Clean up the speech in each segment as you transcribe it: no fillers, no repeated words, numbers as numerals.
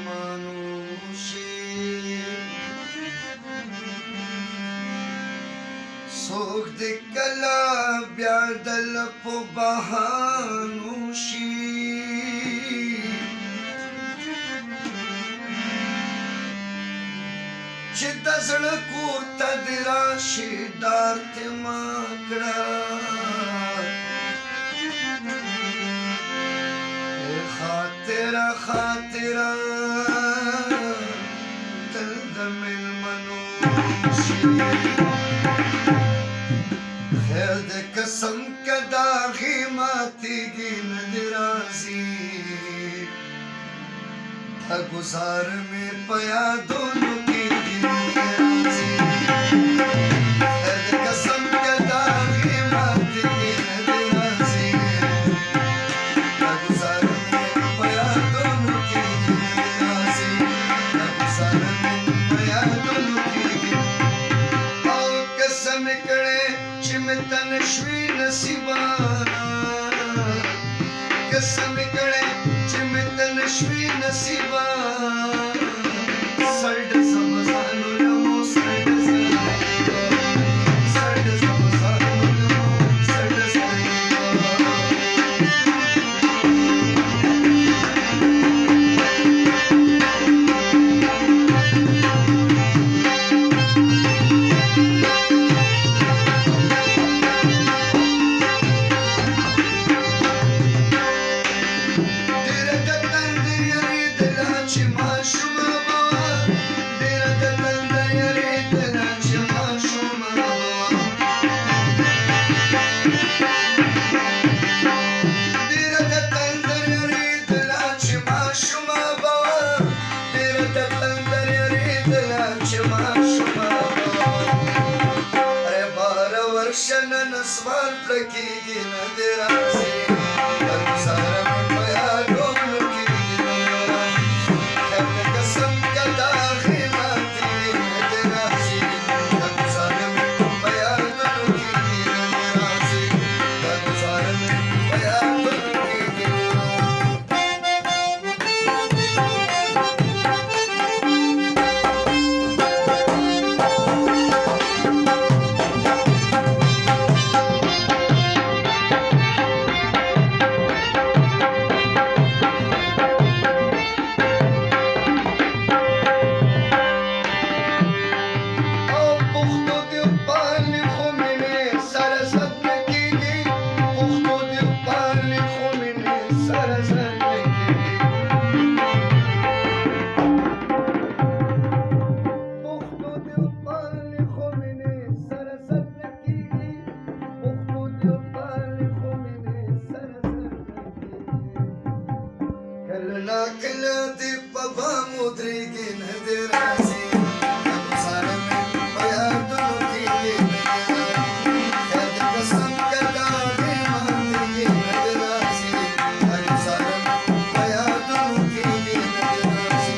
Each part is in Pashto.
مانوشي سوک دی کلا بیا دل په بهانو شي چې د زړه کور ته دې راشي ډار تې ما کړه خاطره خاطره تل د مېلمنو شي خیر د قسم که داغې ماتېږي نه دې راځي دا ګزار مې په یادونو کې دې نه دې راځي خیر د قسم که داغې ماتېږي نه دې راځي دا ګزار مې په یادونو کې دې نه دې راځي دا ګزار مې په یادونو کې دې او قسم کړې چې مې تن شوي نصیبانا قسم کړې چې مې تن شوي نصیبانا سړ سمزانو لمو سړ سمزانو لمو سړ شنن اسمان پرکیږي نه دې راځي دا ګزاره مې په یادونو کې دې نه راځي خیر د قسم که داغې ماتېږي نه دې راځي دا ګزاره مې په یادونو کې دې نه راځي دا ګزاره مې په یادونو کې دې نه کله دې په بامو درېږي نه دې راځي دا ګزاره مې په یادونو کې دې نه راځي خیر د قسم که داغې ماتېږي نه دې راځي دا ګزاره مې په یادونو کې دې نه راځي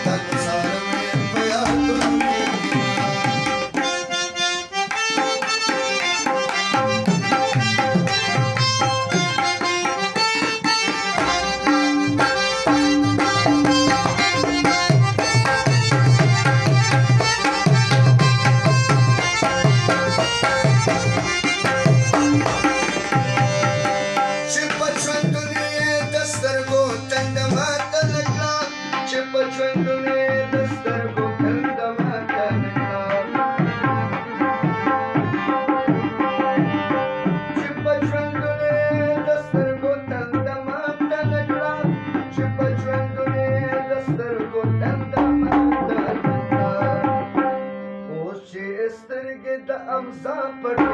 دا ګزاره مې په یادونو کې دې نه سترګې د امزا پټ